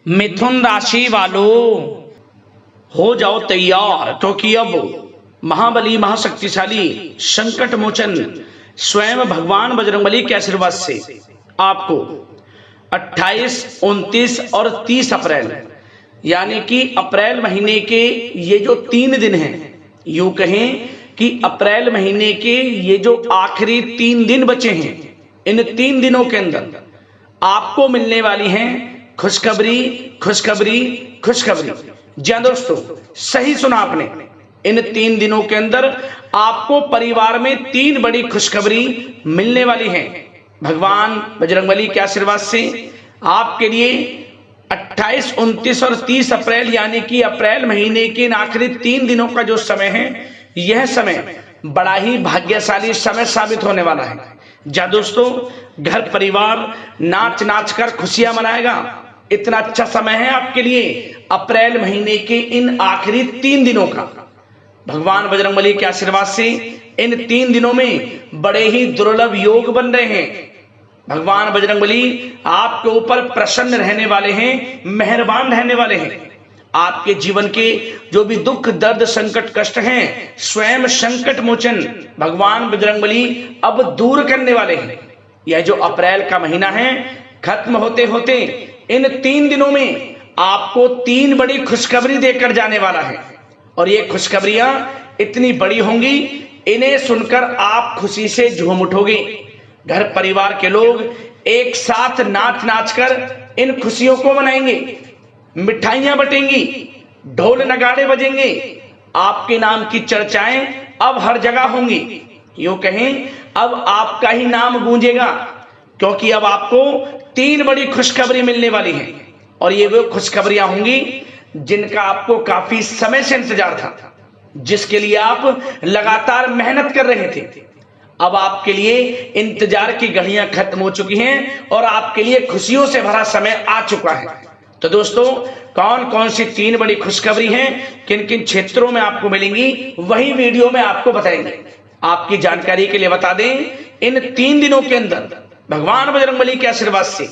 मिथुन राशि वालों हो जाओ तैयार, क्योंकि अब महाबली महाशक्तिशाली संकट मोचन स्वयं भगवान बजरंगबली के आशीर्वाद से आपको 28, 29 और 30 अप्रैल यानी कि अप्रैल महीने के ये जो 3 दिन हैं, यूं कहें कि अप्रैल महीने के ये जो आखिरी 3 दिन बचे हैं, इन 3 दिनों के अंदर आपको मिलने वाली हैं खुशखबरी खुशखबरी खुशखबरी। जी हाँ दोस्तों, सही सुना आपने। इन 3 दिनों के अंदर आपको परिवार में 3 बड़ी खुशखबरी मिलने वाली है भगवान बजरंगबली के आशीर्वाद से। आपके लिए 28, 29 और 30 अप्रैल यानी कि अप्रैल महीने के इन आखिरी 3 दिनों का जो समय है, यह समय बड़ा ही भाग्यशाली समय साबित होने वाला है। जहाँ दोस्तों घर परिवार नाच नाच कर खुशियां मनाएगा। इतना अच्छा समय है आपके लिए अप्रैल महीने के इन आखिरी 3 दिनों का। भगवान बजरंगबली के आशीर्वाद से इन 3 दिनों में बड़े ही दुर्लभ योग बन रहे हैं। भगवान बजरंगबली आपके ऊपर प्रसन्न रहने वाले हैं, मेहरबान रहने वाले हैं। आपके जीवन के जो भी दुख दर्द संकट कष्ट हैं, स्वयं संकट मोचन भगवान बजरंगबली अब दूर करने वाले हैं। यह जो अप्रैल का महीना है, खत्म होते होते इन 3 दिनों में आपको 3 बड़ी खुशखबरी देकर जाने वाला है। और ये खुशखबरियां इतनी बड़ी होंगी, इन्हें सुनकर आप खुशी से झूम उठोगे। घर परिवार के लोग एक साथ नाच नाच कर इन खुशियों को मनाएंगे, मिठाइयां बटेंगी, ढोल नगाड़े बजेंगे। आपके नाम की चर्चाएं अब हर जगह होंगी। यूं कहें अब आपका ही नाम गूंजेगा, क्योंकि अब आपको 3 बड़ी खुशखबरी मिलने वाली है। और ये वो खुशखबरियां होंगी जिनका आपको काफी समय से इंतजार था, जिसके लिए आप लगातार मेहनत कर रहे थे। अब आपके लिए इंतजार की घड़ियां खत्म हो चुकी हैं और आपके लिए खुशियों से भरा समय आ चुका है। तो दोस्तों, कौन कौन सी 3 बड़ी खुशखबरी हैं, किन किन क्षेत्रों में आपको मिलेंगी, वही वीडियो में आपको बताएंगे। आपकी जानकारी के लिए बता दें, इन 3 दिनों के अंदर भगवान बजरंगबली के आशीर्वाद से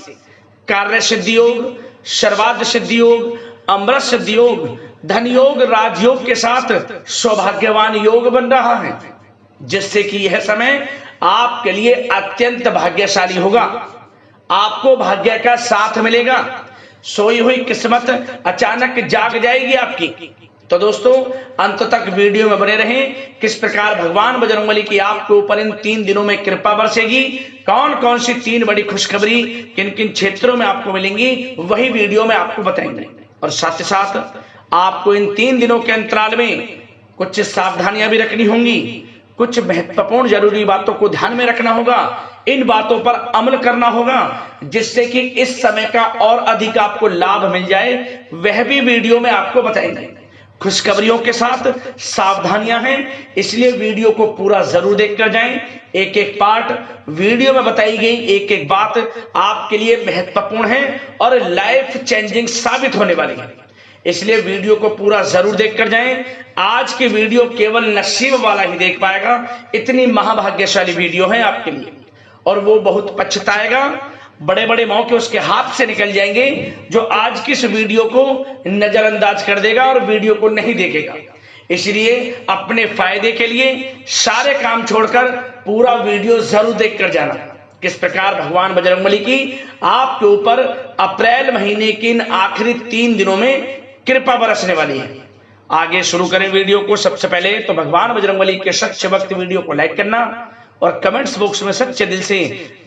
कार्य सिद्धि योग, सर्वार्थ सिद्धि योग, अमृत सिद्धि योग, धन योग, राजयोग के साथ सौभाग्यवान योग बन रहा है, जिससे कि यह समय आपके लिए अत्यंत भाग्यशाली होगा। आपको भाग्य का साथ मिलेगा, सोई हुई किस्मत अचानक जाग जाएगी आपकी। तो दोस्तों, अंत तक वीडियो में बने रहें। किस प्रकार भगवान बजरंगबली की आपके ऊपर इन 3 दिनों में कृपा बरसेगी, कौन कौन सी 3 बड़ी खुशखबरी किन किन क्षेत्रों में आपको मिलेंगी, वही वीडियो में आपको बताएंगे। और साथ ही साथ आपको इन 3 दिनों के अंतराल में कुछ सावधानियां भी रखनी होंगी, कुछ महत्वपूर्ण जरूरी बातों को ध्यान में रखना होगा। इन बातों पर अमल करना होगा, जिससे कि इस समय का और अधिक आपको लाभ मिल जाए, वह भी वीडियो में आपको बताएंगे। खुशखबरियों के साथ सावधानियां हैं, इसलिए वीडियो को पूरा जरूर देखकर जाएं। एक एक पार्ट वीडियो में बताई गई एक एक बात आपके लिए महत्वपूर्ण है और लाइफ चेंजिंग साबित होने वाली है, इसलिए वीडियो को पूरा जरूर देखकर जाएं। आज की वीडियो केवल नसीब वाला ही देख पाएगा, इतनी महाभाग्यशाली वीडियो है आपके लिए। और वो बहुत पछताएगा, बड़े बड़े मौके उसके हाथ से निकल जाएंगे जो आज की इस वीडियो को नजरअंदाज कर देगा और वीडियो को नहीं देखेगा। इसलिए अपने फायदे के लिए सारे काम छोड़कर पूरा वीडियो जरूर देखकर जाना। किस प्रकार भगवान बजरंगबली की आपके ऊपर अप्रैल महीने के इन आखिरी 3 दिनों में कृपा बरसने वाली है। आगे शुरू करें वीडियो को। सबसे पहले तो भगवान बजरंगबली के सच्चे भक्त वीडियो को लाइक करना और कमेंट्स बॉक्स में सच्चे दिल से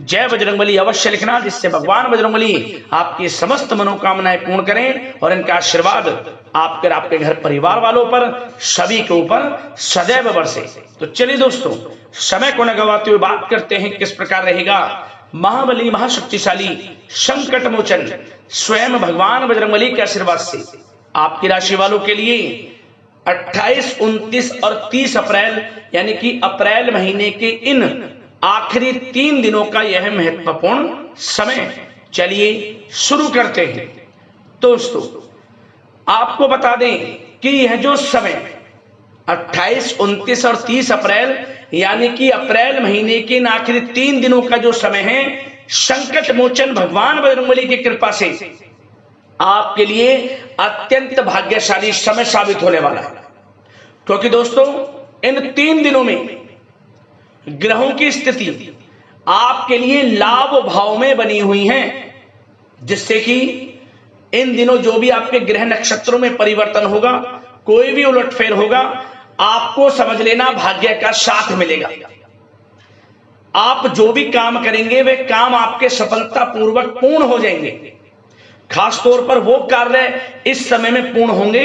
जय बजरंगबली अवश्य लिखना, जिससे भगवान बजरंगबली आपकी समस्त मनोकामनाएं पूर्ण करें और इनका आशीर्वाद आपके घर परिवार वालों पर सभी के ऊपर सदैव बरसे। तो चलिए दोस्तों, समय को न गवाते हुए बात करते हैं किस प्रकार रहेगा महाबली महाशक्तिशाली संकट मोचन स्वयं भगवान बजरंगबली के आशीर्वाद से आपकी राशि वालों के लिए 28, 29 और 30 अप्रैल यानी कि अप्रैल महीने के इन आखिरी 3 दिनों का यह महत्वपूर्ण समय। चलिए शुरू करते हैं। दोस्तों, आपको बता दें कि यह जो समय 28, 29 और 30 अप्रैल यानी कि अप्रैल महीने के इन आखिरी 3 दिनों का जो समय है, संकट मोचन भगवान बजरंगबली की कृपा से आपके लिए अत्यंत भाग्यशाली समय साबित होने वाला है, क्योंकि दोस्तों इन 3 दिनों में ग्रहों की स्थिति आपके लिए लाभ भाव में बनी हुई है, जिससे कि इन दिनों जो भी आपके ग्रह नक्षत्रों में परिवर्तन होगा, कोई भी उलटफेर होगा, आपको समझ लेना भाग्य का साथ मिलेगा। आप जो भी काम करेंगे वे काम आपके सफलतापूर्वक पूर्ण हो जाएंगे। खासतौर पर वो कार्य इस समय में पूर्ण होंगे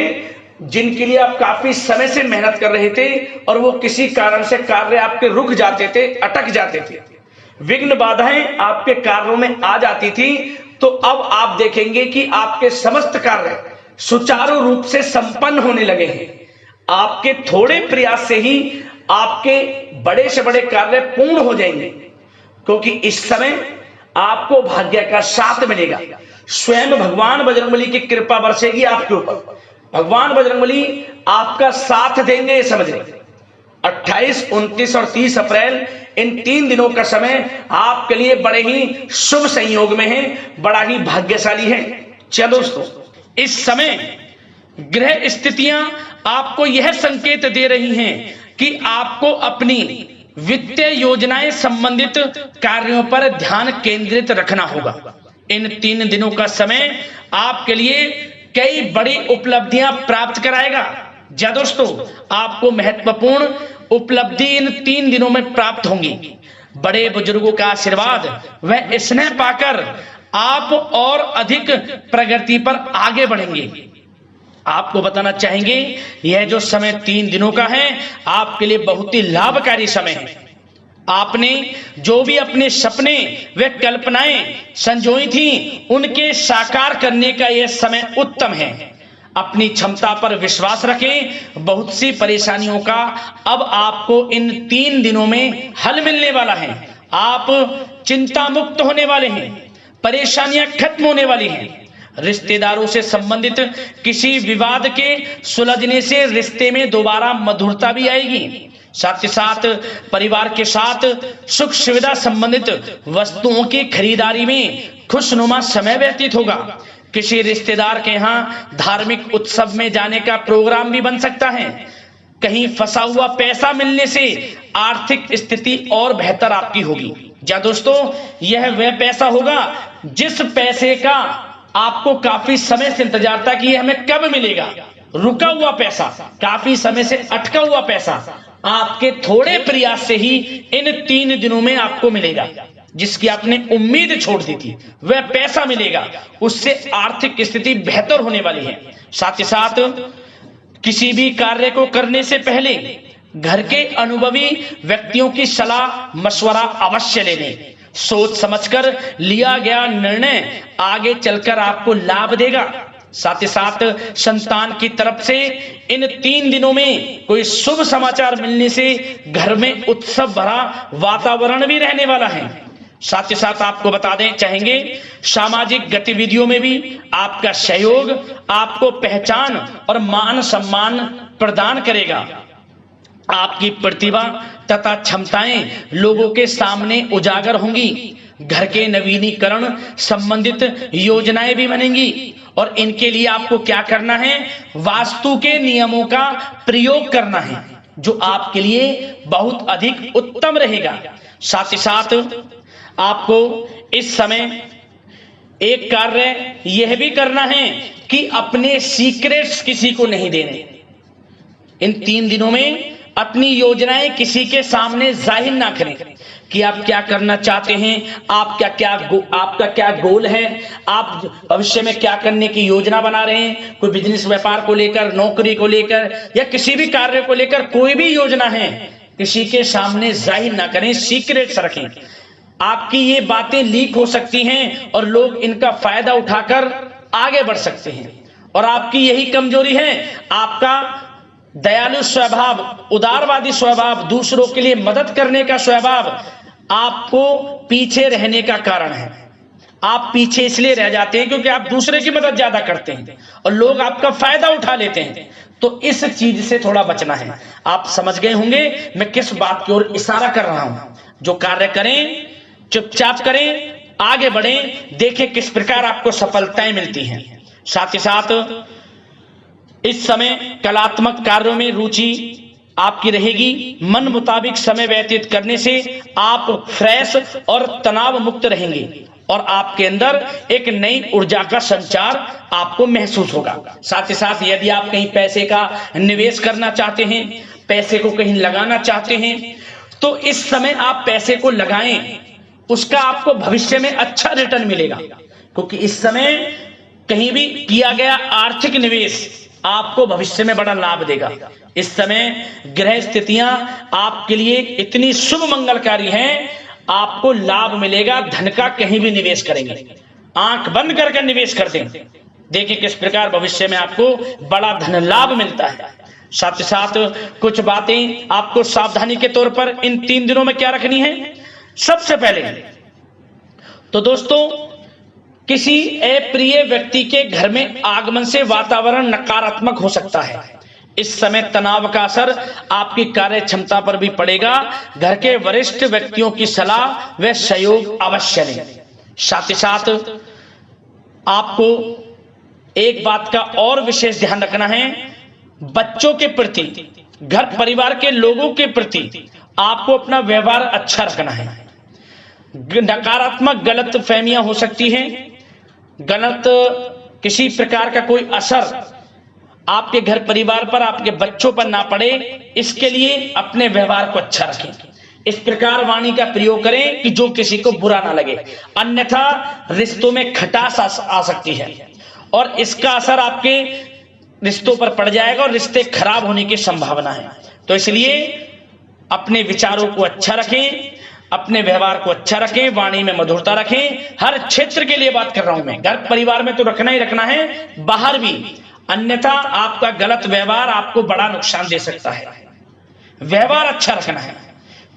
जिनके लिए आप काफी समय से मेहनत कर रहे थे और वो किसी कारण से कार्य आपके रुक जाते थे, अटक जाते थे, विघ्न बाधाएं आपके कार्यों में आ जाती थी। तो अब आप देखेंगे कि आपके समस्त कार्य सुचारू रूप से संपन्न होने लगे हैं। आपके थोड़े प्रयास से ही आपके बड़े से बड़े कार्य पूर्ण हो जाएंगे, क्योंकि इस समय आपको भाग्य का साथ मिलेगा। स्वयं भगवान बजरंगबली की कृपा बरसेगी आपके ऊपर। भगवान बजरंगबली आपका साथ देंगे, समझ लें। 28, 29 और 30 अप्रैल इन 3 दिनों का समय आपके लिए बड़े ही शुभ संयोग में है, बड़ा ही भाग्यशाली है। चलो दोस्तों, इस समय ग्रह स्थितियां आपको यह संकेत दे रही हैं कि आपको अपनी वित्तीय योजनाएं संबंधित कार्यों पर ध्यान केंद्रित रखना होगा। इन 3 दिनों का समय आपके लिए कई बड़ी उपलब्धियां प्राप्त कराएगा। जी दोस्तों, आपको महत्वपूर्ण उपलब्धि इन 3 दिनों में प्राप्त होंगी। बड़े बुजुर्गों का आशीर्वाद व स्नेह पाकर आप और अधिक प्रगति पर आगे बढ़ेंगे। आपको बताना चाहेंगे, यह जो समय 3 दिनों का है आपके लिए बहुत ही लाभकारी समय है। आपने जो भी अपने सपने व कल्पनाएं संजोई थी, उनके साकार करने का यह समय उत्तम है। अपनी क्षमता पर विश्वास रखें। बहुत सी परेशानियों का अब आपको इन 3 दिनों में हल मिलने वाला है। आप चिंता मुक्त होने वाले हैं, परेशानियां खत्म होने वाली हैं। रिश्तेदारों से संबंधित किसी विवाद के सुलझने से रिश्ते में दोबारा मधुरता भी आएगी। साथ ही साथ परिवार के साथ सुख सुविधा संबंधित वस्तुओं की खरीदारी में खुशनुमा समय व्यतीत होगा। किसी रिश्तेदार के यहाँ धार्मिक उत्सव में जाने का प्रोग्राम भी बन सकता है। कहीं फंसा हुआ पैसा मिलने से आर्थिक स्थिति और बेहतर आपकी होगी। क्या दोस्तों, यह वह पैसा होगा जिस पैसे का आपको काफी समय से इंतजार था कि यह हमें कब मिलेगा। रुका हुआ पैसा, काफी समय से अटका हुआ पैसा आपके थोड़े प्रयास से ही इन 3 दिनों में आपको मिलेगा। जिसकी आपने उम्मीद छोड़ दी थी वह पैसा मिलेगा, उससे आर्थिक स्थिति बेहतर होने वाली है। साथ ही साथ किसी भी कार्य को करने से पहले घर के अनुभवी व्यक्तियों की सलाह मशवरा अवश्य ले लें। सोच समझकर लिया गया निर्णय आगे चलकर आपको लाभ देगा। साथ ही साथ संतान की तरफ से इन 3 दिनों में कोई शुभ समाचार मिलने से घर में उत्सव भरा वातावरण भी रहने वाला है। साथ ही साथ आपको बता दें चाहेंगे, सामाजिक गतिविधियों में भी आपका सहयोग आपको पहचान और मान सम्मान प्रदान करेगा। आपकी प्रतिभा तथा क्षमताएं लोगों के सामने उजागर होंगी। घर के नवीनीकरण संबंधित योजनाएं भी बनेंगी और इनके लिए आपको क्या करना है, वास्तु के नियमों का प्रयोग करना है, जो आपके लिए बहुत अधिक उत्तम रहेगा। साथ ही साथ आपको इस समय एक कार्य यह भी करना है कि अपने सीक्रेट्स किसी को नहीं देने। इन 3 दिनों में अपनी योजनाएं किसी के सामने जाहिर ना करें कि आप क्या करना चाहते हैं, आपका क्या गोल है, आप भविष्य में क्या करने की योजना बना रहे हैं। कोई बिजनेस व्यापार को लेकर, नौकरी को लेकर या किसी भी कार्य को लेकर कोई भी योजना है, किसी के सामने जाहिर ना करें, सीक्रेट्स रखें। आपकी ये बातें लीक हो सकती हैं और लोग इनका फायदा उठाकर आगे बढ़ सकते हैं। और आपकी यही कमजोरी है, आपका दयालु स्वभाव, उदारवादी स्वभाव, दूसरों के लिए मदद करने का स्वभाव आपको पीछे रहने का कारण है। आप पीछे इसलिए रह जाते हैं क्योंकि आप दूसरे की मदद ज्यादा करते हैं और लोग आपका फायदा उठा लेते हैं। तो इस चीज से थोड़ा बचना है। आप समझ गए होंगे मैं किस बात की ओर इशारा कर रहा हूं। जो कार्य करें चुपचाप करें, आगे बढ़ें, देखें किस प्रकार आपको सफलताएं मिलती हैं। साथ ही साथ इस समय कलात्मक कार्यों में रुचि आपकी रहेगी। मन मुताबिक समय व्यतीत करने से आप फ्रेश और तनाव मुक्त रहेंगे और आपके अंदर एक नई ऊर्जा का संचार आपको महसूस होगा। साथ ही साथ यदि आप कहीं पैसे का निवेश करना चाहते हैं, पैसे को कहीं लगाना चाहते हैं, तो इस समय आप पैसे को लगाएं, उसका आपको भविष्य में अच्छा रिटर्न मिलेगा। क्योंकि इस समय कहीं भी किया गया आर्थिक निवेश आपको भविष्य में बड़ा लाभ देगा। इस समय ग्रह स्थितियां आपके लिए इतनी शुभ मंगलकारी हैं, आपको लाभ मिलेगा। धन का कहीं भी निवेश करेंगे, आंख बंद करके निवेश कर दें, देखिए किस प्रकार भविष्य में आपको बड़ा धन लाभ मिलता है। साथ ही साथ कुछ बातें आपको सावधानी के तौर पर इन 3 दिनों में क्या रखनी है। सबसे पहले तो दोस्तों, किसी अप्रिय व्यक्ति के घर में आगमन से वातावरण नकारात्मक हो सकता है। इस समय तनाव का असर आपकी कार्य क्षमता पर भी पड़ेगा। घर के वरिष्ठ व्यक्तियों की सलाह व सहयोग अवश्य लें। साथ ही साथ आपको एक बात का और विशेष ध्यान रखना है, बच्चों के प्रति, घर परिवार के लोगों के प्रति आपको अपना व्यवहार अच्छा रखना है। नकारात्मक गलत फहमियां हो सकती हैं, गलत किसी प्रकार का कोई असर आपके घर परिवार पर, आपके बच्चों पर ना पड़े, इसके लिए अपने व्यवहार को अच्छा रखें। इस प्रकार वाणी का प्रयोग करें कि जो किसी को बुरा ना लगे, अन्यथा रिश्तों में खटास आ सकती है और इसका असर आपके रिश्तों पर पड़ जाएगा और रिश्ते खराब होने की संभावना है। तो इसलिए अपने विचारों को अच्छा रखें, अपने व्यवहार को अच्छा रखें, वाणी में मधुरता रखें। हर क्षेत्र के लिए बात कर रहा हूं मैं, घर परिवार में तो रखना ही रखना है, बाहर भी, अन्यथा आपका गलत व्यवहार आपको बड़ा नुकसान दे सकता है। व्यवहार अच्छा रखना है,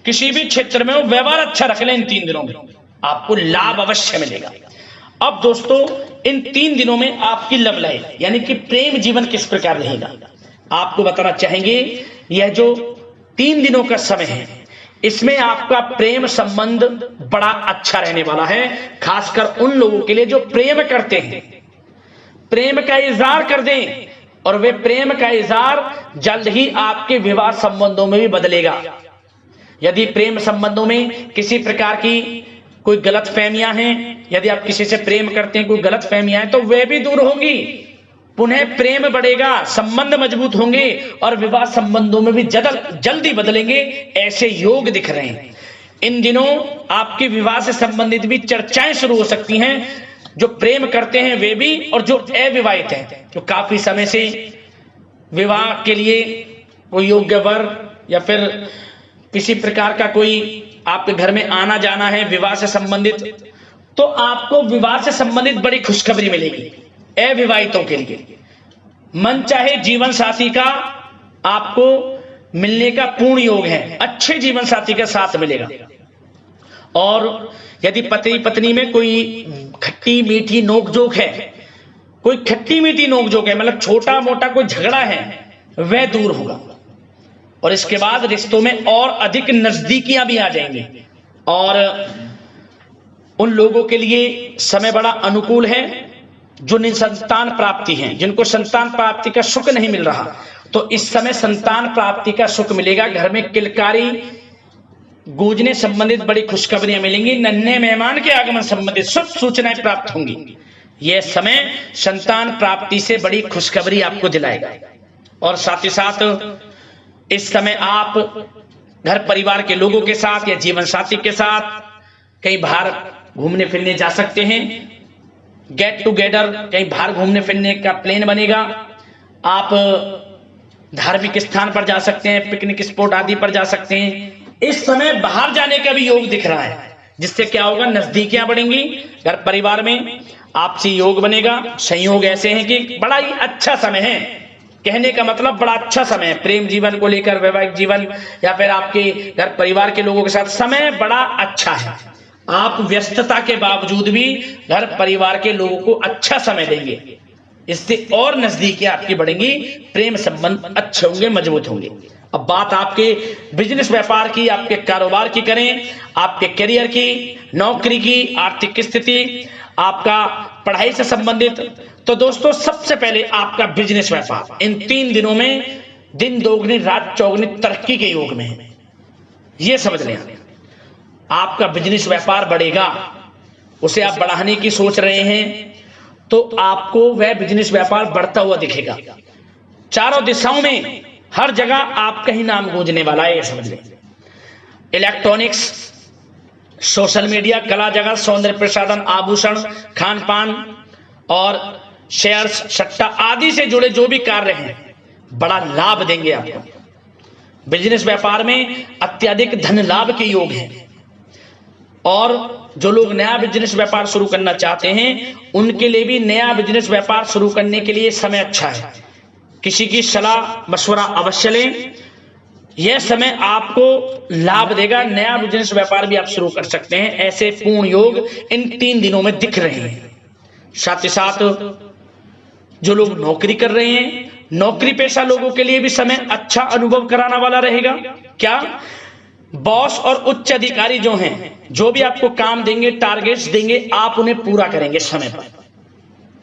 किसी भी क्षेत्र में हो व्यवहार अच्छा रख लें। इन 3 दिनों में आपको लाभ अवश्य मिलेगा। अब दोस्तों, इन 3 दिनों में आपकी लव लाइफ यानी कि प्रेम जीवन किस प्रकार रहेगा, आपको बताना चाहेंगे। यह जो 3 दिनों का समय है, इसमें आपका प्रेम संबंध बड़ा अच्छा रहने वाला है। खासकर उन लोगों के लिए जो प्रेम करते हैं, प्रेम का इजहार कर दें और वे प्रेम का इजहार जल्द ही आपके विवाह संबंधों में भी बदलेगा। यदि प्रेम संबंधों में किसी प्रकार की कोई गलत फहमियां हैं, यदि आप किसी से प्रेम करते हैं, कोई गलत फहमियां हैं, तो वे भी दूर होंगी, पुनः प्रेम बढ़ेगा, संबंध मजबूत होंगे और विवाह संबंधों में भी जल्दी बदलेंगे। ऐसे योग दिख रहे हैं। इन दिनों आपके विवाह से संबंधित भी चर्चाएं शुरू हो सकती हैं। जो प्रेम करते हैं वे भी और जो अविवाहित हैं, जो काफी समय से विवाह के लिए कोई योग्य वर या फिर किसी प्रकार का कोई आपके घर में आना जाना है विवाह से संबंधित, तो आपको विवाह से संबंधित बड़ी खुशखबरी मिलेगी। अविवाहितों के लिए मन चाहे जीवन साथी का आपको मिलने का पूर्ण योग है, अच्छे जीवन साथी के साथ मिलेगा। और यदि पति पत्नी में कोई खट्टी मीठी नोकझोंक है, कोई खट्टी मीठी नोकझोंक है, मतलब छोटा मोटा कोई झगड़ा है, वह दूर होगा और इसके बाद रिश्तों में और अधिक नजदीकियां भी आ जाएंगी। और उन लोगों के लिए समय बड़ा अनुकूल है जो निसंतान प्राप्ति हैं, जिनको संतान प्राप्ति का सुख नहीं मिल रहा, तो इस समय संतान प्राप्ति का सुख मिलेगा। घर में किलकारी गूंजने संबंधित बड़ी खुशखबरियां मिलेंगी। नन्हे मेहमान के आगमन संबंधित शुभ सूचनाएं प्राप्त होंगी। यह समय संतान प्राप्ति से बड़ी खुशखबरी आपको दिलाएगा। और साथ ही साथ इस समय आप घर परिवार के लोगों के साथ या जीवन साथी के साथ कहीं बाहर घूमने फिरने जा सकते हैं। गेट टुगेदर, कहीं बाहर घूमने फिरने का प्लान बनेगा। आप धार्मिक स्थान पर जा सकते हैं, पिकनिक स्पॉट आदि पर जा सकते हैं। इस समय बाहर जाने का भी योग दिख रहा है, जिससे क्या होगा, नजदीकियां बढ़ेंगी, घर परिवार में आपसी योग बनेगा। संयोग ऐसे हैं कि बड़ा ही अच्छा समय है। कहने का मतलब बड़ा अच्छा समय है प्रेम जीवन को लेकर, वैवाहिक जीवन या फिर आपके घर परिवार के लोगों के साथ समय बड़ा अच्छा है। आप व्यस्तता के बावजूद भी घर परिवार के लोगों को अच्छा समय देंगे, इससे और नजदीकियां आपकी बढ़ेंगी, प्रेम संबंध अच्छे होंगे, मजबूत होंगे। अब बात आपके बिजनेस व्यापार की, आपके कारोबार की करें, आपके करियर की, नौकरी की, आर्थिक स्थिति, आपका पढ़ाई से संबंधित। तो दोस्तों सबसे पहले आपका बिजनेस व्यापार इन 3 दिनों में दिन दोगुनी रात चौगुनी तरक्की के योग में है, ये समझ लें। आपका बिजनेस व्यापार बढ़ेगा, उसे आप बढ़ाने की सोच रहे हैं तो आपको वह बिजनेस व्यापार बढ़ता हुआ दिखेगा। चारों दिशाओं में हर जगह आपका ही नाम गूंजने वाला है, ये समझ लें। इलेक्ट्रॉनिक्स, सोशल मीडिया, कला जगत, सौंदर्य प्रसाधन, आभूषण, खान पान और शेयर्स, सट्टा आदि से जुड़े जो भी कार्य हैं बड़ा लाभ देंगे आपको। बिजनेस व्यापार में अत्यधिक धन लाभ के योग हैं और जो लोग नया बिजनेस व्यापार शुरू करना चाहते हैं उनके लिए भी नया बिजनेस व्यापार शुरू करने के लिए समय अच्छा है। किसी की सलाह मशवरा अवश्य लें, यह समय आपको लाभ देगा। नया बिजनेस व्यापार भी आप शुरू कर सकते हैं, ऐसे पूर्ण योग इन 3 दिनों में दिख रहे हैं। साथ ही साथ जो लोग नौकरी कर रहे हैं, नौकरी पेशा लोगों के लिए भी समय अच्छा अनुभव कराने वाला रहेगा। क्या बॉस और उच्च अधिकारी जो हैं, जो भी आपको काम देंगे, टारगेट्स देंगे, आप उन्हें पूरा करेंगे समय पर।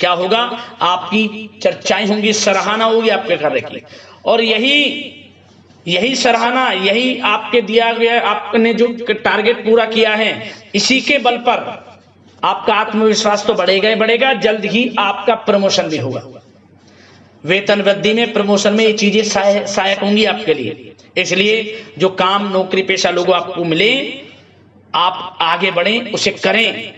क्या होगा, आपकी चर्चाएं होंगी, सराहना होगी आपके कार्य की, और यही सराहना, यही आपके दिया गया, आपने जो टारगेट पूरा किया है, इसी के बल पर आपका आत्मविश्वास तो बढ़ेगा ही बढ़ेगा। जल्द ही आपका प्रमोशन भी होगा। वेतन वृद्धि में, प्रमोशन में ये चीजें सहायक होंगी आपके लिए। इसलिए जो काम नौकरी पेशा लोगों आपको मिले, आप आगे बढ़ें, उसे करें,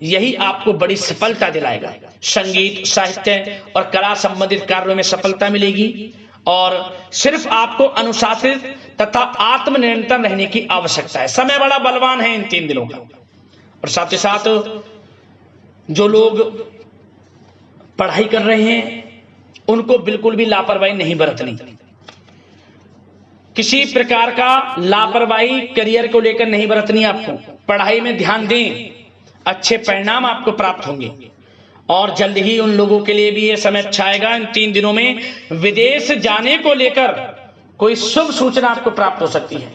यही आपको बड़ी सफलता दिलाएगा। संगीत, साहित्य और कला संबंधित कार्यों में सफलता मिलेगी और सिर्फ आपको अनुशासित तथा आत्मनियंत्रण रहने की आवश्यकता है। समय बड़ा बलवान है इन 3 दिनों का। और साथ ही साथ जो लोग पढ़ाई कर रहे हैं उनको बिल्कुल भी लापरवाही नहीं बरतनी। किसी प्रकार का लापरवाही करियर को लेकर नहीं बरतनी। आपको पढ़ाई में ध्यान दें, अच्छे परिणाम आपको प्राप्त होंगे। और जल्द ही उन लोगों के लिए भी यह समय अच्छा आएगा। इन 3 दिनों में विदेश जाने को लेकर कोई शुभ सूचना आपको प्राप्त हो सकती है,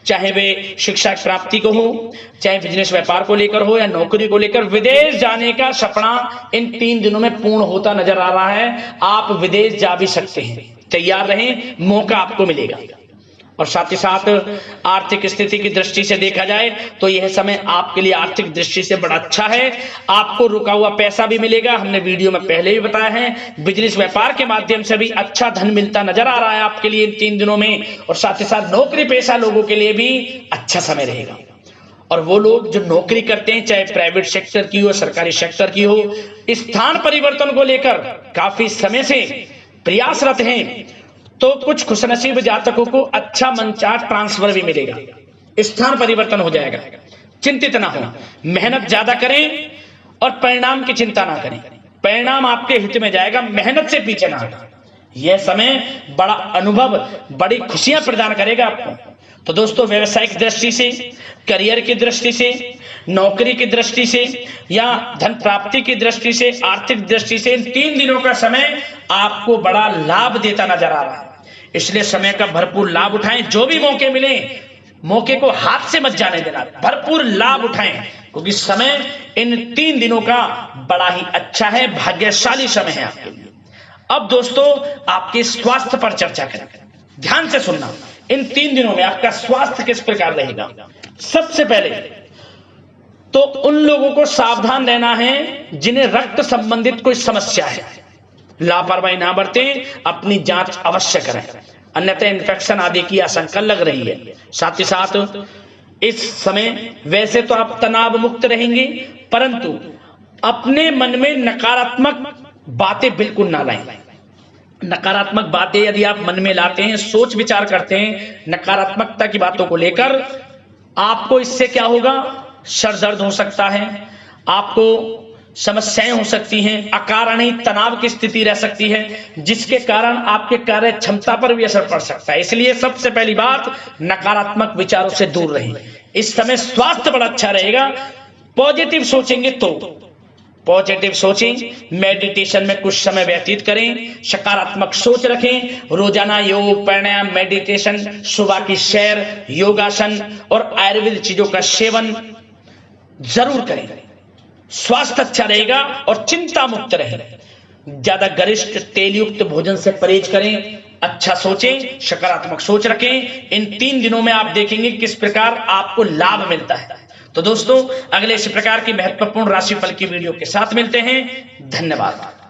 चाहे वे शिक्षा प्राप्ति को हो, चाहे बिजनेस व्यापार को लेकर हो या नौकरी को लेकर। विदेश जाने का सपना इन 3 दिनों में पूर्ण होता नजर आ रहा है। आप विदेश जा भी सकते हैं, तैयार रहें, मौका आपको मिलेगा। और साथ ही साथ आर्थिक स्थिति की दृष्टि से देखा जाए तो यह समय आपके लिए आर्थिक दृष्टि से बड़ा अच्छा है। आपको रुका हुआ पैसा भी मिलेगा, हमने वीडियो में पहले भी बताया है। बिजनेस व्यापार के माध्यम से भी अच्छा धन मिलता नजर आ रहा है आपके लिए इन 3 दिनों में। और साथ ही साथ नौकरी पेशा लोगों के लिए भी अच्छा समय रहेगा। और वो लोग जो नौकरी करते हैं, चाहे प्राइवेट सेक्टर की हो, सरकारी सेक्टर की हो, स्थान परिवर्तन को लेकर काफी समय से प्रयासरत हैं, तो कुछ खुशनसीब जातकों को अच्छा मनचाहा ट्रांसफर भी मिलेगा, स्थान परिवर्तन हो जाएगा। चिंतित ना हो, मेहनत ज्यादा करें और परिणाम की चिंता ना करें। परिणाम आपके हित में जाएगा, मेहनत से पीछे ना हटें। यह समय बड़ा अनुभव, बड़ी खुशियां प्रदान करेगा आपको। तो दोस्तों, व्यवसायिक दृष्टि से, करियर की दृष्टि से, नौकरी की दृष्टि से या धन प्राप्ति की दृष्टि से, आर्थिक दृष्टि से, इन 3 दिनों का समय आपको बड़ा लाभ देता नजर आ रहा है। इसलिए समय का भरपूर लाभ उठाएं। जो भी मौके मिले, मौके को हाथ से मत जाने देना, भरपूर लाभ उठाएं, क्योंकि समय इन 3 दिनों का बड़ा ही अच्छा है, भाग्यशाली समय है आपके लिए। अब दोस्तों, आपके स्वास्थ्य पर चर्चा करें। ध्यान से सुनना, इन 3 दिनों में आपका स्वास्थ्य किस प्रकार रहेगा। सबसे पहले तो उन लोगों को सावधान रहना है जिन्हें रक्त संबंधित कोई समस्या है। लापरवाही ना बरतें, अपनी जांच अवश्य करें, अन्यथा इन्फेक्शन आदि की आशंका लग रही है। साथ ही साथ इस समय वैसे तो आप तनाव मुक्त रहेंगे, परंतु अपने मन में नकारात्मक बातें बिल्कुल ना लाएं। नकारात्मक बातें यदि आप मन में लाते हैं, सोच विचार करते हैं नकारात्मकता की बातों को लेकर, आपको इससे क्या होगा, सर दर्द हो सकता है, आपको समस्याएं हो सकती हैं, अकारणीय तनाव की स्थिति रह सकती है, जिसके कारण आपके कार्य क्षमता पर भी असर पड़ सकता है। इसलिए सबसे पहली बात, नकारात्मक विचारों से दूर रहें। इस समय स्वास्थ्य बड़ा अच्छा रहेगा। पॉजिटिव सोचेंगे तो पॉजिटिव सोचें, मेडिटेशन में कुछ समय व्यतीत करें, सकारात्मक सोच रखें, रोजाना योग, प्राणायाम, मेडिटेशन, सुबह की सैर, योगासन और आयुर्वेद चीजों का सेवन जरूर करें। स्वास्थ्य अच्छा रहेगा और चिंता मुक्त रहे। ज्यादा गरिष्ठ तेलयुक्त भोजन से परहेज करें, अच्छा सोचें, सकारात्मक सोच रखें। इन 3 दिनों में आप देखेंगे किस प्रकार आपको लाभ मिलता है। तो दोस्तों, अगले इसी प्रकार की महत्वपूर्ण राशिफल की वीडियो के साथ मिलते हैं। धन्यवाद।